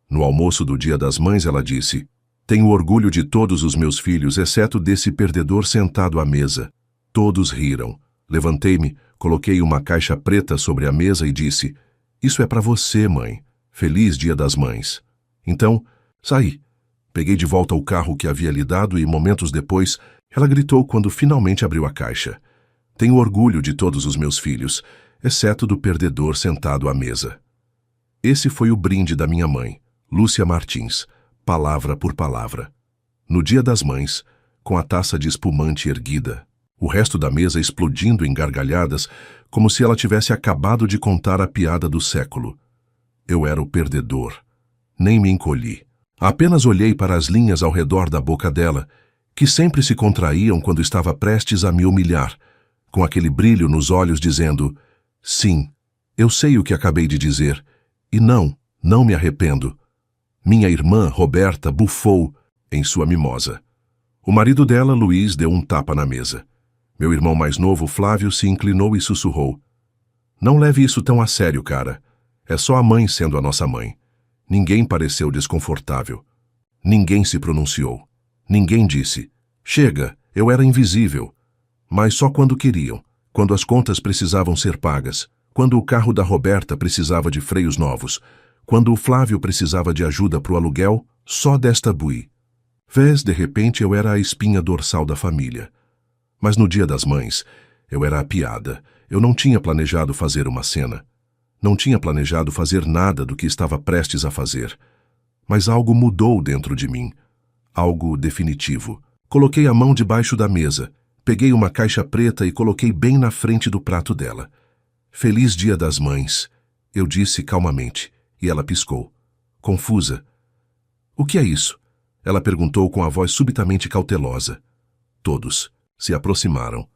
No almoço do Dia das Mães, ela disse: "Tenho orgulho de todos os meus filhos, exceto desse perdedor sentado à mesa." Todos riram. Levantei-me, coloquei uma caixa preta sobre a mesa e disse: "Isso é para você, mãe. Feliz Dia das Mães." Então, saí. Peguei de volta o carro que havia lhe dado e, momentos depois, ela gritou quando finalmente abriu a caixa: "Tenho orgulho de todos os meus filhos, exceto do perdedor sentado à mesa." Esse foi o brinde da minha mãe, Lúcia Martins, palavra por palavra. No Dia das Mães, com a taça de espumante erguida, o resto da mesa explodindo em gargalhadas, como se ela tivesse acabado de contar a piada do século. Eu era o perdedor. Nem me encolhi. Apenas olhei para as linhas ao redor da boca dela, que sempre se contraíam quando estava prestes a me humilhar, com aquele brilho nos olhos dizendo: "Sim, eu sei o que acabei de dizer, e não me arrependo." Minha irmã, Roberta, bufou em sua mimosa. O marido dela, Luiz, deu um tapa na mesa. Meu irmão mais novo, Flávio, se inclinou e sussurrou: "Não leve isso tão a sério, cara. É só a mãe sendo a nossa mãe." Ninguém pareceu desconfortável. Ninguém se pronunciou. Ninguém disse: "Chega, eu era invisível." Mas só quando queriam, quando as contas precisavam ser pagas, quando o carro da Roberta precisava de freios novos, quando o Flávio precisava de ajuda para o aluguel, só desta bui. Vês, de repente eu era a espinha dorsal da família. Mas no Dia das Mães, eu era a piada. Eu não tinha planejado fazer uma cena. Não tinha planejado fazer nada do que estava prestes a fazer. Mas algo mudou dentro de mim. Algo definitivo. Coloquei a mão debaixo da mesa, peguei uma caixa preta e coloquei bem na frente do prato dela. "Feliz Dia das Mães", eu disse calmamente, e ela piscou, confusa. "O que é isso?" ela perguntou com a voz subitamente cautelosa. Todos se aproximaram.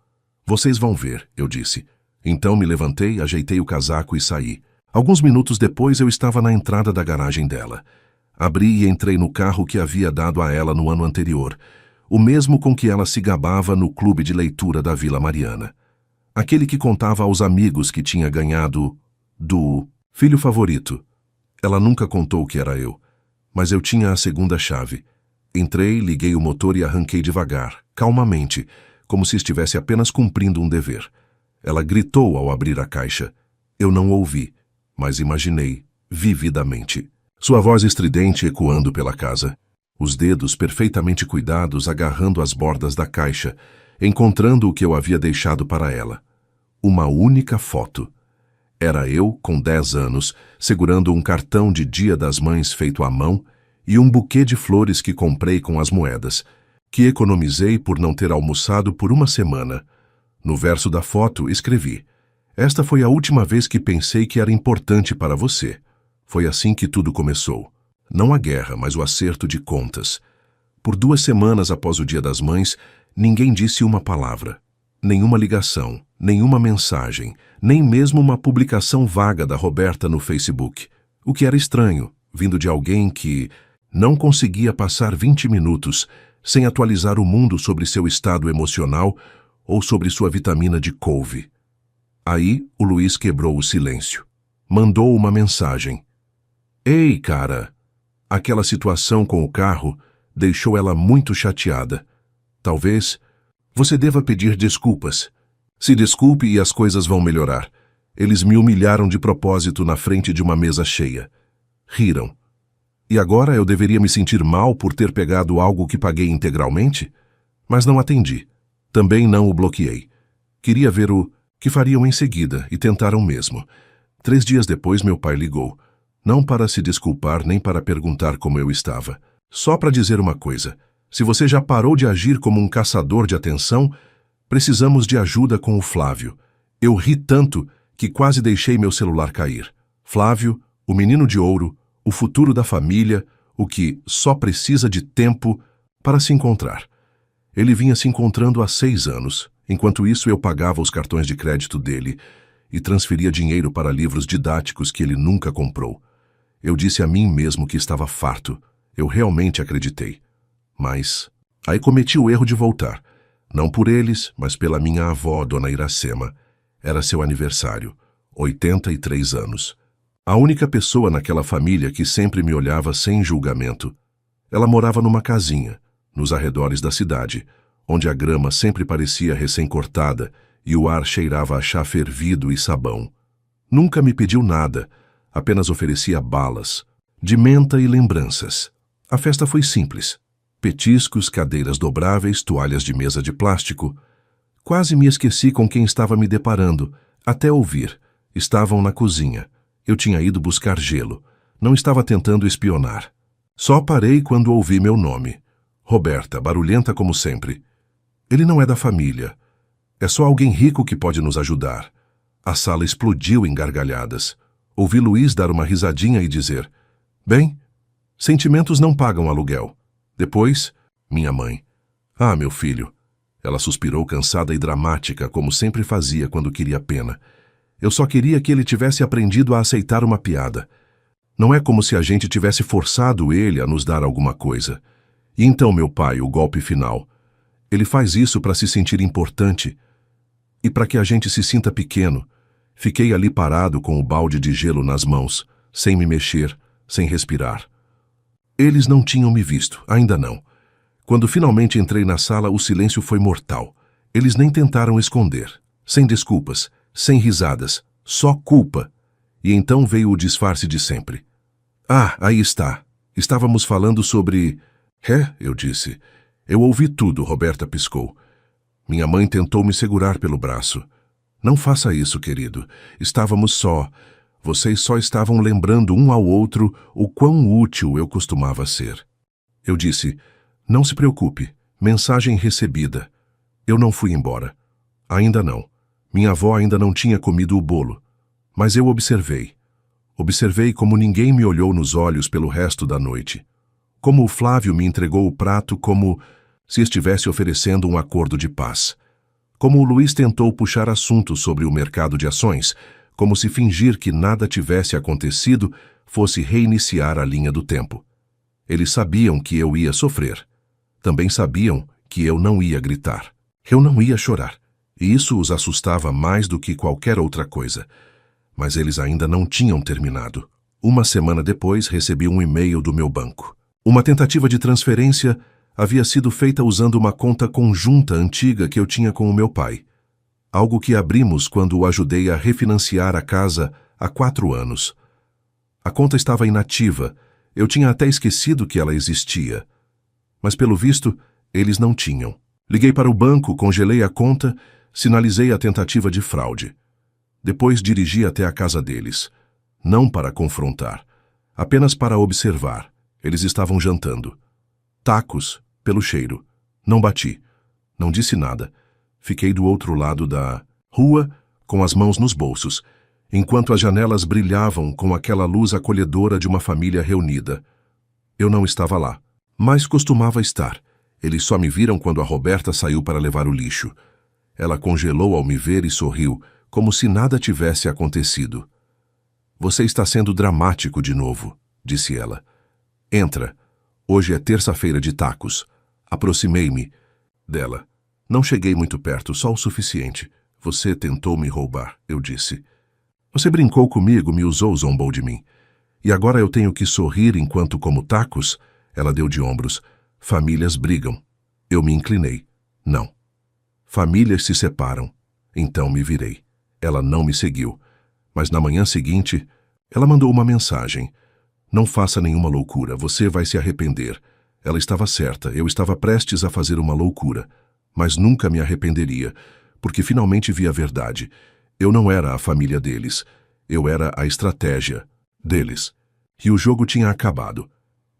"Vocês vão ver", eu disse. Então me levantei, ajeitei o casaco e saí. Alguns minutos depois eu estava na entrada da garagem dela. Abri e entrei no carro que havia dado a ela no ano anterior, o mesmo com que ela se gabava no clube de leitura da Vila Mariana. Aquele que contava aos amigos que tinha ganhado do filho favorito. Ela nunca contou que era eu, mas eu tinha a segunda chave. Entrei, liguei o motor e arranquei devagar, calmamente, como se estivesse apenas cumprindo um dever. Ela gritou ao abrir a caixa. Eu não ouvi, mas imaginei, vividamente. Sua voz estridente ecoando pela casa. Os dedos perfeitamente cuidados agarrando as bordas da caixa, encontrando o que eu havia deixado para ela. Uma única foto. Era eu, com 10 anos, segurando um cartão de Dia das Mães feito à mão e um buquê de flores que comprei com as moedas, que economizei por não ter almoçado por uma semana. No verso da foto, escrevi: "Esta foi a última vez que pensei que era importante para você." Foi assim que tudo começou. Não a guerra, mas o acerto de contas. Por 2 semanas após o Dia das Mães, ninguém disse uma palavra. Nenhuma ligação, nenhuma mensagem, nem mesmo uma publicação vaga da Roberta no Facebook. O que era estranho, vindo de alguém que não conseguia passar 20 minutos sem atualizar o mundo sobre seu estado emocional ou sobre sua vitamina de couve. Aí, o Luiz quebrou o silêncio. Mandou uma mensagem. "Ei, cara!" Aquela situação com o carro deixou ela muito chateada. "Talvez você deva pedir desculpas. Se desculpe e as coisas vão melhorar. Eles me humilharam de propósito na frente de uma mesa cheia." Riram. E agora eu deveria me sentir mal por ter pegado algo que paguei integralmente? Mas não atendi. Também não o bloqueei. Queria ver o que fariam em seguida e tentaram mesmo. 3 dias depois meu pai ligou. Não para se desculpar nem para perguntar como eu estava. Só para dizer uma coisa. Se você já parou de agir como um caçador de atenção, precisamos de ajuda com o Flávio. Eu ri tanto que quase deixei meu celular cair. Flávio, o menino de ouro, o futuro da família, o que só precisa de tempo para se encontrar. Ele vinha se encontrando há 6 anos. Enquanto isso, eu pagava os cartões de crédito dele e transferia dinheiro para livros didáticos que ele nunca comprou. Eu disse a mim mesmo que estava farto. Eu realmente acreditei. Mas aí cometi o erro de voltar. Não por eles, mas pela minha avó, Dona Iracema. Era seu aniversário. 83 anos. A única pessoa naquela família que sempre me olhava sem julgamento. Ela morava numa casinha, nos arredores da cidade, onde a grama sempre parecia recém-cortada e o ar cheirava a chá fervido e sabão. Nunca me pediu nada, apenas oferecia balas, de menta e lembranças. A festa foi simples. Petiscos, cadeiras dobráveis, toalhas de mesa de plástico. Quase me esqueci com quem estava me deparando, até ouvir. Estavam na cozinha. Eu tinha ido buscar gelo. Não estava tentando espionar. Só parei quando ouvi meu nome. Roberta, barulhenta como sempre. Ele não é da família. É só alguém rico que pode nos ajudar. A sala explodiu em gargalhadas. Ouvi Luiz dar uma risadinha e dizer: bem, sentimentos não pagam aluguel. Depois, minha mãe. Ah, meu filho. Ela suspirou cansada e dramática, como sempre fazia quando queria pena. Eu só queria que ele tivesse aprendido a aceitar uma piada. Não é como se a gente tivesse forçado ele a nos dar alguma coisa. E então, meu pai, o golpe final. Ele faz isso para se sentir importante e para que a gente se sinta pequeno. Fiquei ali parado com o balde de gelo nas mãos, sem me mexer, sem respirar. Eles não tinham me visto, ainda não. Quando finalmente entrei na sala, o silêncio foi mortal. Eles nem tentaram esconder. Sem desculpas, sem risadas, só culpa. E então veio o disfarce de sempre. Ah, aí está. Estávamos falando sobre... eu disse. Eu ouvi tudo, Roberta piscou. Minha mãe tentou me segurar pelo braço. Não faça isso, querido. Estávamos só. Vocês só estavam lembrando um ao outro o quão útil eu costumava ser. Eu disse: não se preocupe. Mensagem recebida. Eu não fui embora. Ainda não. Minha avó ainda não tinha comido o bolo. Mas eu observei. Observei como ninguém me olhou nos olhos pelo resto da noite. Como o Flávio me entregou o prato como se estivesse oferecendo um acordo de paz. Como o Luiz tentou puxar assunto sobre o mercado de ações, como se fingir que nada tivesse acontecido fosse reiniciar a linha do tempo. Eles sabiam que eu ia sofrer. Também sabiam que eu não ia gritar. Eu não ia chorar. E isso os assustava mais do que qualquer outra coisa. Mas eles ainda não tinham terminado. Uma semana depois, recebi um e-mail do meu banco. Uma tentativa de transferência havia sido feita usando uma conta conjunta antiga que eu tinha com o meu pai. Algo que abrimos quando o ajudei a refinanciar a casa há 4 anos. A conta estava inativa. Eu tinha até esquecido que ela existia. Mas, pelo visto, eles não tinham. Liguei para o banco, congelei a conta, sinalizei a tentativa de fraude. Depois dirigi até a casa deles. Não para confrontar, apenas para observar. Eles estavam jantando. Tacos, pelo cheiro. Não bati. Não disse nada. Fiquei do outro lado da rua, com as mãos nos bolsos, enquanto as janelas brilhavam com aquela luz acolhedora de uma família reunida. Eu não estava lá, mas costumava estar. Eles só me viram quando a Roberta saiu para levar o lixo. Ela congelou ao me ver e sorriu, como se nada tivesse acontecido. Você está sendo dramático de novo, disse ela. Entra. Hoje é terça-feira de tacos. Aproximei-me dela. Não cheguei muito perto, só o suficiente. Você tentou me roubar, eu disse. Você brincou comigo, me usou, zombou de mim. E agora eu tenho que sorrir enquanto como tacos? Ela deu de ombros. Famílias brigam. Eu me inclinei. Não. Famílias se separam. Então me virei. Ela não me seguiu. Mas na manhã seguinte, ela mandou uma mensagem. Não faça nenhuma loucura, você vai se arrepender. Ela estava certa, eu estava prestes a fazer uma loucura. Mas nunca me arrependeria, porque finalmente vi a verdade. Eu não era a família deles. Eu era a estratégia deles. E o jogo tinha acabado.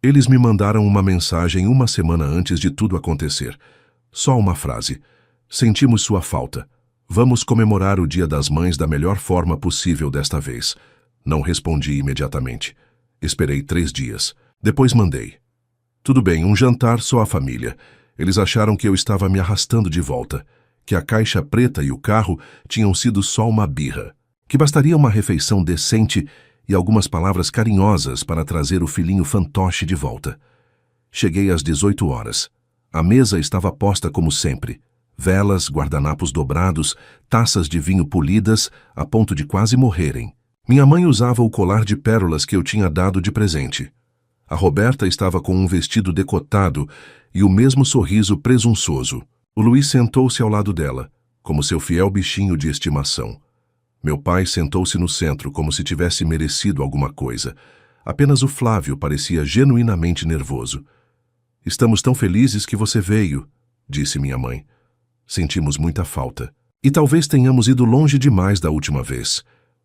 Eles me mandaram uma mensagem uma semana antes de tudo acontecer. Só uma frase. Sentimos sua falta. Vamos comemorar o Dia das Mães da melhor forma possível desta vez. Não respondi imediatamente. Esperei 3 dias. Depois mandei. Tudo bem, um jantar só a família. Eles acharam que eu estava me arrastando de volta. Que a caixa preta e o carro tinham sido só uma birra. Que bastaria uma refeição decente e algumas palavras carinhosas para trazer o filhinho fantoche de volta. Cheguei às 18 horas. A mesa estava posta como sempre. Velas, guardanapos dobrados, taças de vinho polidas a ponto de quase morrerem. Minha mãe usava o colar de pérolas que eu tinha dado de presente. A Roberta estava com um vestido decotado e o mesmo sorriso presunçoso. O Luiz sentou-se ao lado dela, como seu fiel bichinho de estimação. Meu pai sentou-se no centro como se tivesse merecido alguma coisa. Apenas o Flávio parecia genuinamente nervoso. Estamos tão felizes que você veio, disse minha mãe. Sentimos muita falta. E talvez tenhamos ido longe demais da última vez.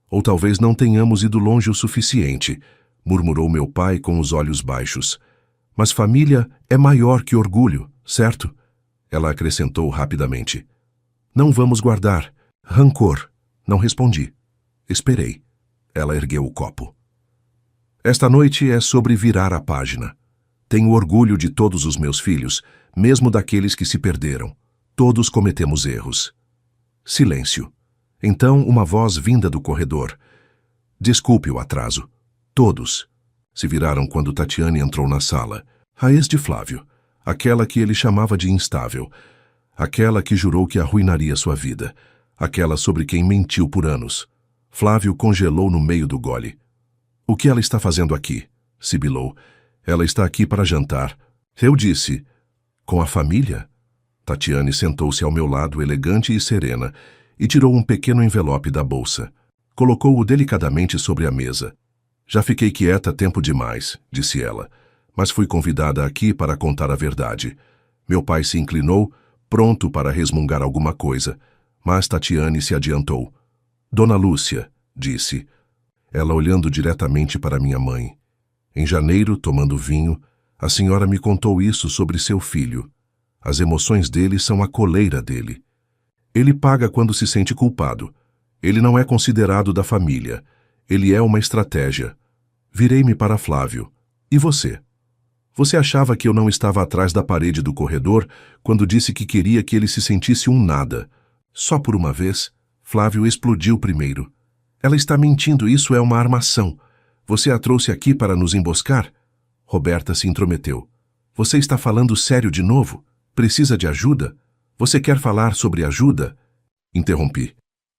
Ou talvez não tenhamos ido longe o suficiente, murmurou meu pai com os olhos baixos. Mas família é maior que orgulho, certo? Ela acrescentou rapidamente. Não vamos guardar rancor. Não respondi. Esperei. Ela ergueu o copo. Esta noite é sobre virar a página. Tenho orgulho de todos os meus filhos, mesmo daqueles que se perderam. Todos cometemos erros. Silêncio. Então, uma voz vinda do corredor. Desculpe o atraso. Todos. Se viraram quando Tatiane entrou na sala. A ex de Flávio. Aquela que ele chamava de instável. Aquela que jurou que arruinaria sua vida. Aquela sobre quem mentiu por anos. Flávio congelou no meio do gole. O que ela está fazendo aqui? Sibilou. Ela está aqui para jantar. Eu disse. Com a família? Tatiane sentou-se ao meu lado, elegante e serena, e tirou um pequeno envelope da bolsa. Colocou-o delicadamente sobre a mesa. Já fiquei quieta tempo demais, disse ela, mas fui convidada aqui para contar a verdade. Meu pai se inclinou, pronto para resmungar alguma coisa, mas Tatiane se adiantou. Dona Lúcia, disse, ela olhando diretamente para minha mãe. Em janeiro, tomando vinho, a senhora me contou isso sobre seu filho. As emoções dele são a coleira dele. Ele paga quando se sente culpado. Ele não é considerado da família. Ele é uma estratégia. Virei-me para Flávio. E você? Você achava que eu não estava atrás da parede do corredor quando disse que queria que ele se sentisse um nada? Só por uma vez, Flávio explodiu primeiro. Ela está mentindo, isso é uma armação. Você a trouxe aqui para nos emboscar? Roberta se intrometeu. Você está falando sério de novo? Precisa de ajuda? Você quer falar sobre ajuda? Interrompi.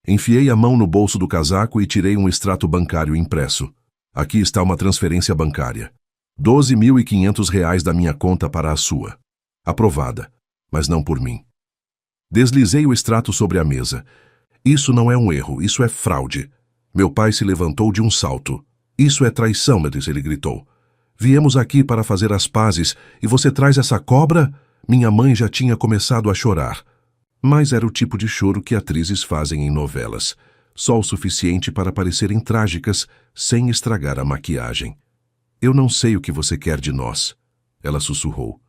Enfiei a mão no bolso do casaco e tirei um extrato bancário impresso. Aqui está uma transferência bancária. R$ 12.500 da minha conta para a sua. Aprovada, mas não por mim. Deslizei o extrato sobre a mesa. Isso não é um erro, isso é fraude. Meu pai se levantou de um salto. Isso é traição, ele gritou. Viemos aqui para fazer as pazes e você traz essa cobra? Minha mãe já tinha começado a chorar. Mas era o tipo de choro que atrizes fazem em novelas. Só o suficiente para parecerem trágicas, sem estragar a maquiagem. Eu não sei o que você quer de nós. Ela sussurrou.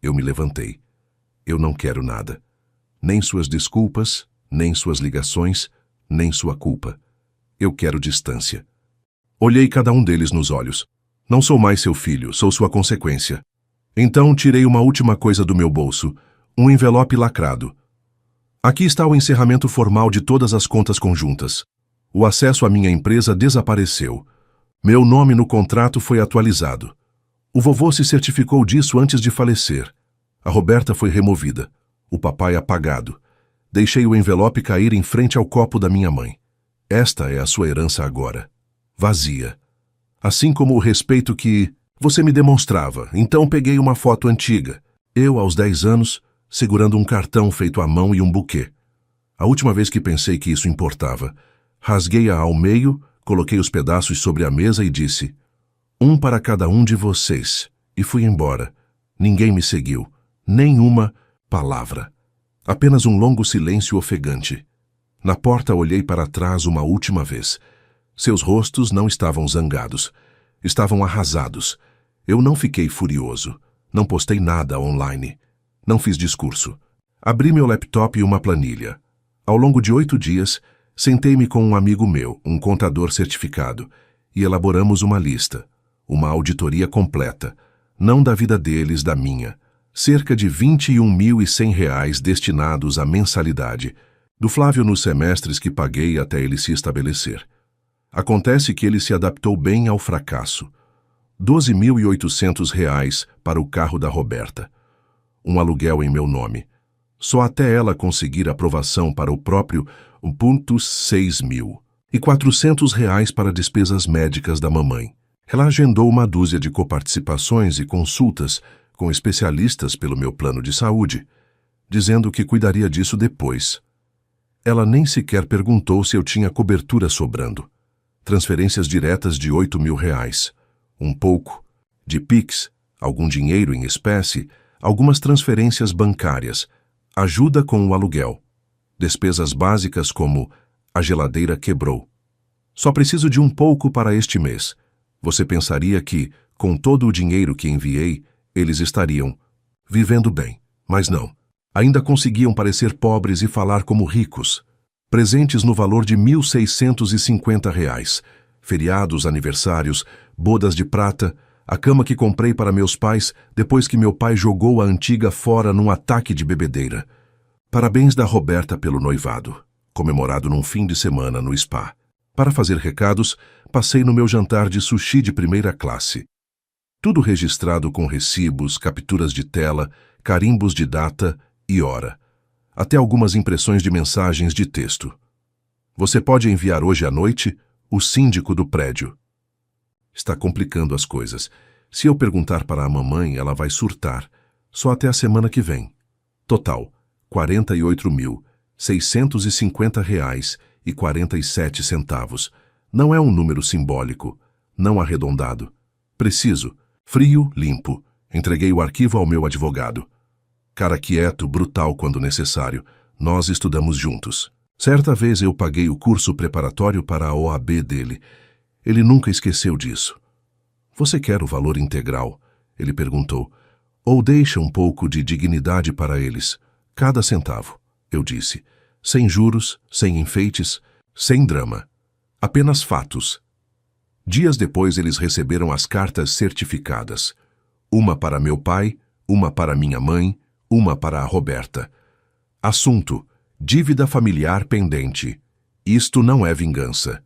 Eu me levantei. Eu não quero nada. Nem suas desculpas, nem suas ligações, nem sua culpa. Eu quero distância. Olhei cada um deles nos olhos. Não sou mais seu filho, sou sua consequência. Então tirei uma última coisa do meu bolso, um envelope lacrado. Aqui está o encerramento formal de todas as contas conjuntas. O acesso à minha empresa desapareceu. Meu nome no contrato foi atualizado. O vovô se certificou disso antes de falecer. A Roberta foi removida. O papai apagado. Deixei o envelope cair em frente ao copo da minha mãe. Esta é a sua herança agora. Vazia. Assim como o respeito que você me demonstrava. Então peguei uma foto antiga. Eu, aos 10 anos, segurando um cartão feito à mão e um buquê. A última vez que pensei que isso importava. Rasguei-a ao meio, coloquei os pedaços sobre a mesa e disse: um para cada um de vocês. E fui embora. Ninguém me seguiu. Nenhuma palavra. Apenas um longo silêncio ofegante. Na porta olhei para trás uma última vez. Seus rostos não estavam zangados. Estavam arrasados. Eu não fiquei furioso. Não postei nada online. Não fiz discurso. Abri meu laptop e uma planilha. Ao longo de 8 dias, sentei-me com um amigo meu, um contador certificado, e elaboramos uma lista. Uma auditoria completa. Não da vida deles, da minha. Cerca de R$ 21.100 destinados à mensalidade. Do Flávio nos semestres que paguei até ele se estabelecer. Acontece que ele se adaptou bem ao fracasso. R$ 12.800 para o carro da Roberta. Um aluguel em meu nome. Só até ela conseguir aprovação para o próprio 1,6 mil. e R$ 400 para despesas médicas da mamãe. Ela agendou uma dúzia de coparticipações e consultas com especialistas pelo meu plano de saúde, dizendo que cuidaria disso depois. Ela nem sequer perguntou se eu tinha cobertura sobrando. Transferências diretas de R$ 8.000, um pouco, de Pix, algum dinheiro em espécie, algumas transferências bancárias, ajuda com o aluguel, despesas básicas como a geladeira quebrou. Só preciso de um pouco para este mês. Você pensaria que, com todo o dinheiro que enviei, eles estariam vivendo bem, mas não. Ainda conseguiam parecer pobres e falar como ricos. Presentes no valor de R$ 1.650, feriados, aniversários, bodas de prata, a cama que comprei para meus pais depois que meu pai jogou a antiga fora num ataque de bebedeira. Parabéns da Roberta pelo noivado, comemorado num fim de semana no spa. Para fazer recados, passei no meu jantar de sushi de primeira classe. Tudo registrado com recibos, capturas de tela, carimbos de data e hora. Até algumas impressões de mensagens de texto. Você pode enviar hoje à noite o síndico do prédio. Está complicando as coisas. Se eu perguntar para a mamãe, ela vai surtar. Só até a semana que vem. Total, R$ 48.650,47. Não é um número simbólico, não arredondado. Preciso, frio, limpo. Entreguei o arquivo ao meu advogado. Cara quieto, brutal quando necessário. Nós estudamos juntos. Certa vez eu paguei o curso preparatório para a OAB dele. Ele nunca esqueceu disso. Você quer o valor integral? Ele perguntou. Ou deixa um pouco de dignidade para eles? Cada centavo, eu disse. Sem juros, sem enfeites, sem drama. Apenas fatos. Dias depois eles receberam as cartas certificadas. Uma para meu pai, uma para minha mãe, uma para a Roberta. Assunto: dívida familiar pendente. Isto não é vingança.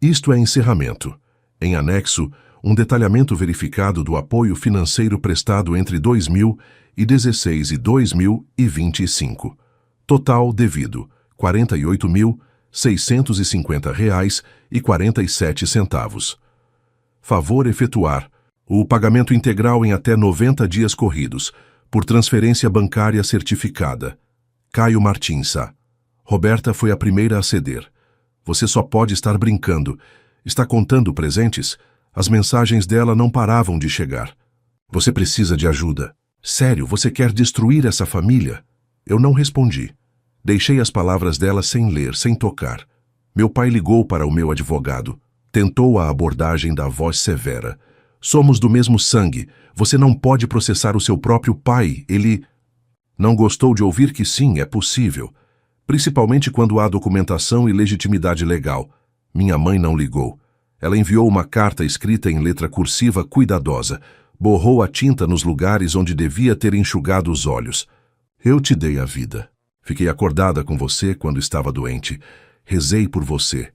Isto é encerramento. Em anexo, um detalhamento verificado do apoio financeiro prestado entre 2016 e 2025. Total devido: R$ 48.650,47. Favor efetuar o pagamento integral em até 90 dias corridos, por transferência bancária certificada. Caio Martins. Roberta foi a primeira a ceder. Você só pode estar brincando. Está contando presentes? As mensagens dela não paravam de chegar. Você precisa de ajuda. Sério, você quer destruir essa família? Eu não respondi. Deixei as palavras dela sem ler, sem tocar. Meu pai ligou para o meu advogado. Tentou a abordagem da voz severa. Somos do mesmo sangue. Você não pode processar o seu próprio pai. Ele não gostou de ouvir que sim, é possível. Principalmente quando há documentação e legitimidade legal. Minha mãe não ligou. Ela enviou uma carta escrita em letra cursiva cuidadosa. Borrou a tinta nos lugares onde devia ter enxugado os olhos. Eu te dei a vida. Fiquei acordada com você quando estava doente. Rezei por você.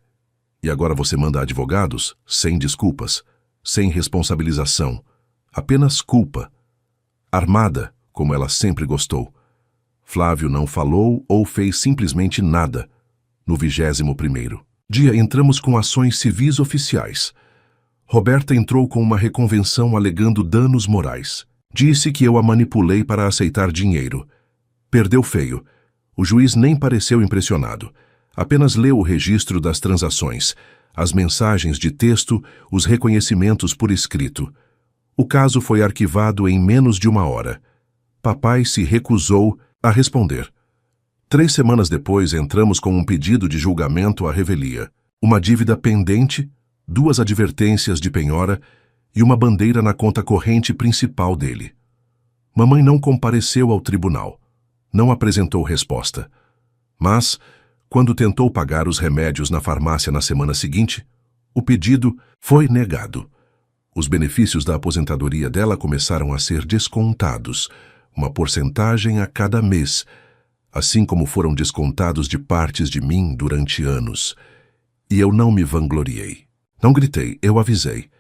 E agora você manda advogados? Sem desculpas. Sem responsabilização. Apenas culpa. Armada, como ela sempre gostou. Flávio não falou ou fez simplesmente nada. No 21º dia entramos com ações civis oficiais. Roberta entrou com uma reconvenção alegando danos morais. Disse que eu a manipulei para aceitar dinheiro. Perdeu feio. O juiz nem pareceu impressionado. Apenas leu o registro das transações, as mensagens de texto, os reconhecimentos por escrito. O caso foi arquivado em menos de 1 hora. Papai se recusou a responder. 3 semanas depois, entramos com um pedido de julgamento à revelia, uma dívida pendente, 2 advertências de penhora e uma bandeira na conta corrente principal dele. Mamãe não compareceu ao tribunal. Não apresentou resposta. Mas, quando tentou pagar os remédios na farmácia na semana seguinte, o pedido foi negado. Os benefícios da aposentadoria dela começaram a ser descontados, uma porcentagem a cada mês, assim como foram descontados de partes de mim durante anos. E eu não me vangloriei. Não gritei, eu avisei.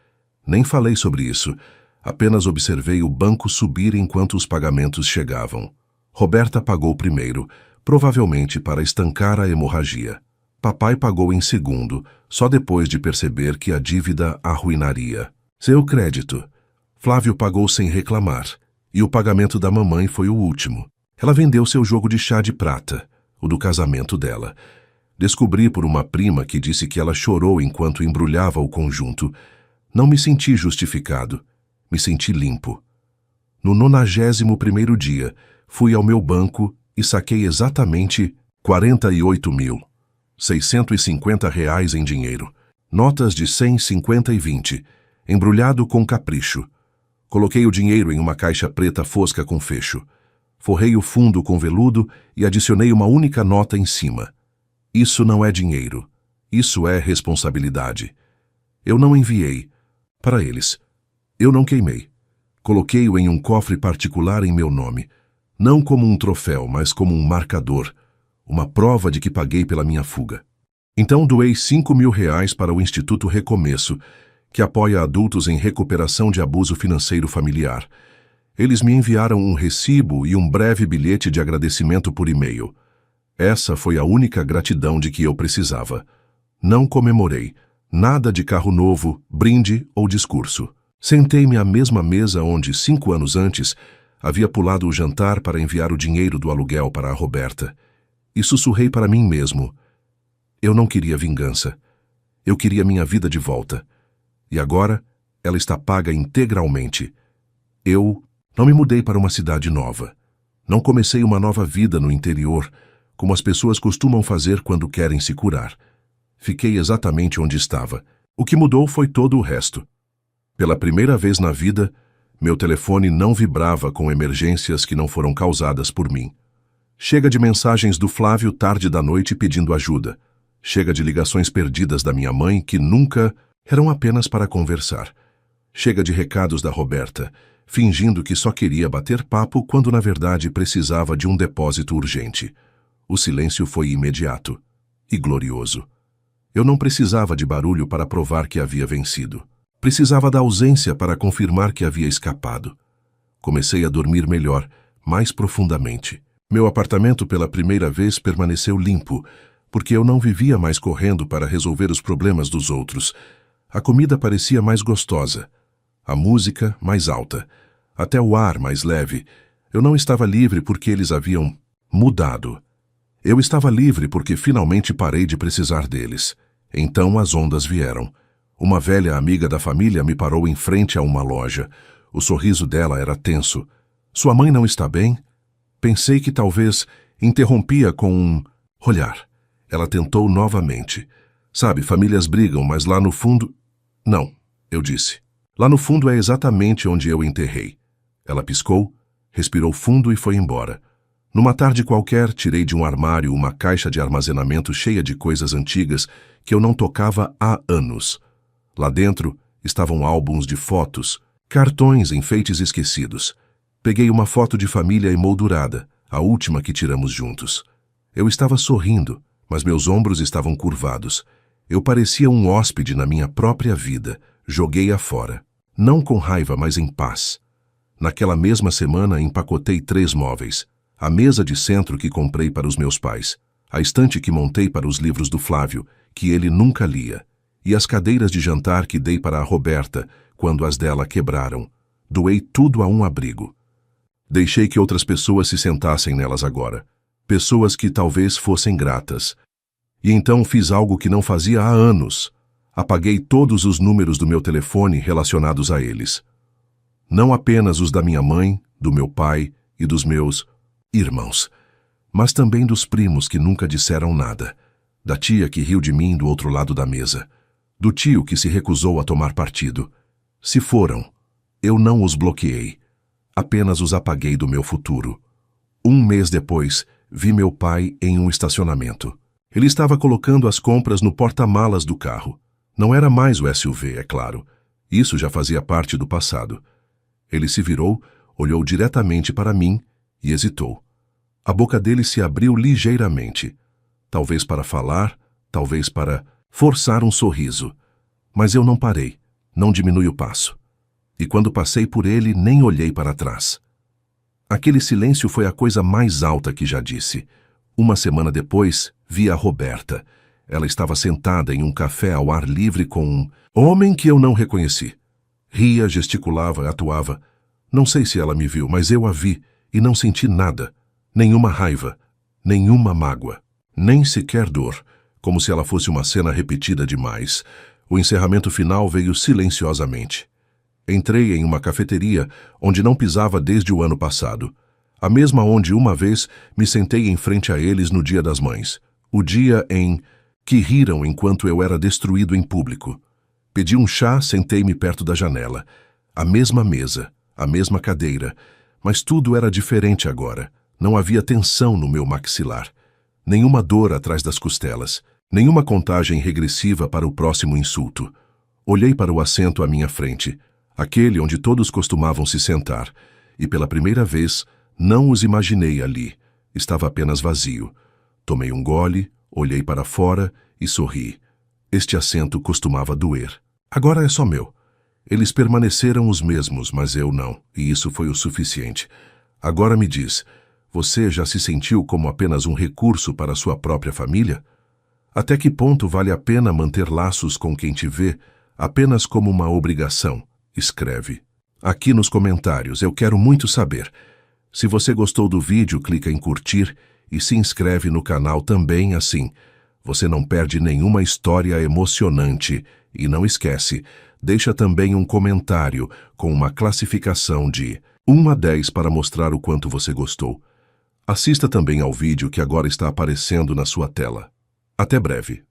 Nem falei sobre isso, apenas observei o banco subir enquanto os pagamentos chegavam. Roberta pagou primeiro, provavelmente para estancar a hemorragia. Papai pagou em segundo, só depois de perceber que a dívida arruinaria. Seu crédito. Flávio pagou sem reclamar, e o pagamento da mamãe foi o último. Ela vendeu seu jogo de chá de prata, o do casamento dela. Descobri por uma prima que disse que ela chorou enquanto embrulhava o conjunto. Não me senti justificado, me senti limpo. No 91º dia, fui ao meu banco e saquei exatamente R$ 48.650 em dinheiro. Notas de 100, 50 e 20, embrulhado com capricho. Coloquei o dinheiro em uma caixa preta fosca com fecho. Forrei o fundo com veludo e adicionei uma única nota em cima. Isso não é dinheiro. Isso é responsabilidade. Eu não enviei para eles. Eu não queimei. Coloquei-o em um cofre particular em meu nome. Não como um troféu, mas como um marcador. Uma prova de que paguei pela minha fuga. Então doei R$ 5.000 para o Instituto Recomeço, que apoia adultos em recuperação de abuso financeiro familiar. Eles me enviaram um recibo e um breve bilhete de agradecimento por e-mail. Essa foi a única gratidão de que eu precisava. Não comemorei. Nada de carro novo, brinde ou discurso. Sentei-me à mesma mesa onde, 5 anos antes, havia pulado o jantar para enviar o dinheiro do aluguel para a Roberta. E sussurrei para mim mesmo. Eu não queria vingança. Eu queria minha vida de volta. E agora, ela está paga integralmente. Eu não me mudei para uma cidade nova. Não comecei uma nova vida no interior, como as pessoas costumam fazer quando querem se curar. Fiquei exatamente onde estava. O que mudou foi todo o resto. Pela primeira vez na vida, meu telefone não vibrava com emergências que não foram causadas por mim. Chega de mensagens do Flávio tarde da noite pedindo ajuda. Chega de ligações perdidas da minha mãe que nunca eram apenas para conversar. Chega de recados da Roberta, fingindo que só queria bater papo quando na verdade precisava de um depósito urgente. O silêncio foi imediato e glorioso. Eu não precisava de barulho para provar que havia vencido. Precisava da ausência para confirmar que havia escapado. Comecei a dormir melhor, mais profundamente. Meu apartamento pela primeira vez permaneceu limpo, porque eu não vivia mais correndo para resolver os problemas dos outros. A comida parecia mais gostosa, a música mais alta, até o ar mais leve. Eu não estava livre porque eles haviam mudado. Eu estava livre porque finalmente parei de precisar deles. Então as ondas vieram. Uma velha amiga da família me parou em frente a uma loja. O sorriso dela era tenso. Sua mãe não está bem? Pensei que talvez interrompia com um olhar. Ela tentou novamente. Sabe, famílias brigam, mas lá no fundo... Não, eu disse. Lá no fundo é exatamente onde eu enterrei. Ela piscou, respirou fundo e foi embora. Numa tarde qualquer, tirei de um armário uma caixa de armazenamento cheia de coisas antigas que eu não tocava há anos. Lá dentro estavam álbuns de fotos, cartões, enfeites esquecidos. Peguei uma foto de família emoldurada, a última que tiramos juntos. Eu estava sorrindo, mas meus ombros estavam curvados. Eu parecia um hóspede na minha própria vida. Joguei-a fora. Não com raiva, mas em paz. Naquela mesma semana, empacotei 3 móveis. A mesa de centro que comprei para os meus pais. A estante que montei para os livros do Flávio, que ele nunca lia. E as cadeiras de jantar que dei para a Roberta, quando as dela quebraram. Doei tudo a um abrigo. Deixei que outras pessoas se sentassem nelas agora. Pessoas que talvez fossem gratas. E então fiz algo que não fazia há anos. Apaguei todos os números do meu telefone relacionados a eles. Não apenas os da minha mãe, do meu pai e dos meus irmãos, mas também dos primos que nunca disseram nada, da tia que riu de mim do outro lado da mesa, do tio que se recusou a tomar partido. Se foram, eu não os bloqueei, apenas os apaguei do meu futuro. 1 mês depois, vi meu pai em um estacionamento. Ele estava colocando as compras no porta-malas do carro. Não era mais o SUV, é claro. Isso já fazia parte do passado. Ele se virou, olhou diretamente para mim e hesitou. A boca dele se abriu ligeiramente. Talvez para falar, talvez para forçar um sorriso. Mas eu não parei, não diminui o passo. E quando passei por ele, nem olhei para trás. Aquele silêncio foi a coisa mais alta que já disse. 1 semana depois, vi a Roberta. Ela estava sentada em um café ao ar livre com um homem que eu não reconheci. Ria, gesticulava, atuava. Não sei se ela me viu, mas eu a vi e não senti nada. Nenhuma raiva, nenhuma mágoa, nem sequer dor, como se ela fosse uma cena repetida demais. O encerramento final veio silenciosamente. Entrei em uma cafeteria onde não pisava desde o ano passado. A mesma onde uma vez me sentei em frente a eles no Dia das Mães. O dia em que riram enquanto eu era destruído em público. Pedi um chá, sentei-me perto da janela. A mesma mesa, a mesma cadeira, mas tudo era diferente agora. Não havia tensão no meu maxilar, nenhuma dor atrás das costelas, nenhuma contagem regressiva para o próximo insulto. Olhei para o assento à minha frente, aquele onde todos costumavam se sentar, e pela primeira vez não os imaginei ali. Estava apenas vazio. Tomei um gole, olhei para fora e sorri. Este assento costumava doer. Agora é só meu. Eles permaneceram os mesmos, mas eu não, e isso foi o suficiente. Agora me diz, você já se sentiu como apenas um recurso para sua própria família? Até que ponto vale a pena manter laços com quem te vê apenas como uma obrigação? Escreve. Aqui nos comentários, eu quero muito saber. Se você gostou do vídeo, clica em curtir e se inscreve no canal também assim. Você não perde nenhuma história emocionante. E não esquece, deixa também um comentário com uma classificação de 1 a 10 para mostrar o quanto você gostou. Assista também ao vídeo que agora está aparecendo na sua tela. Até breve.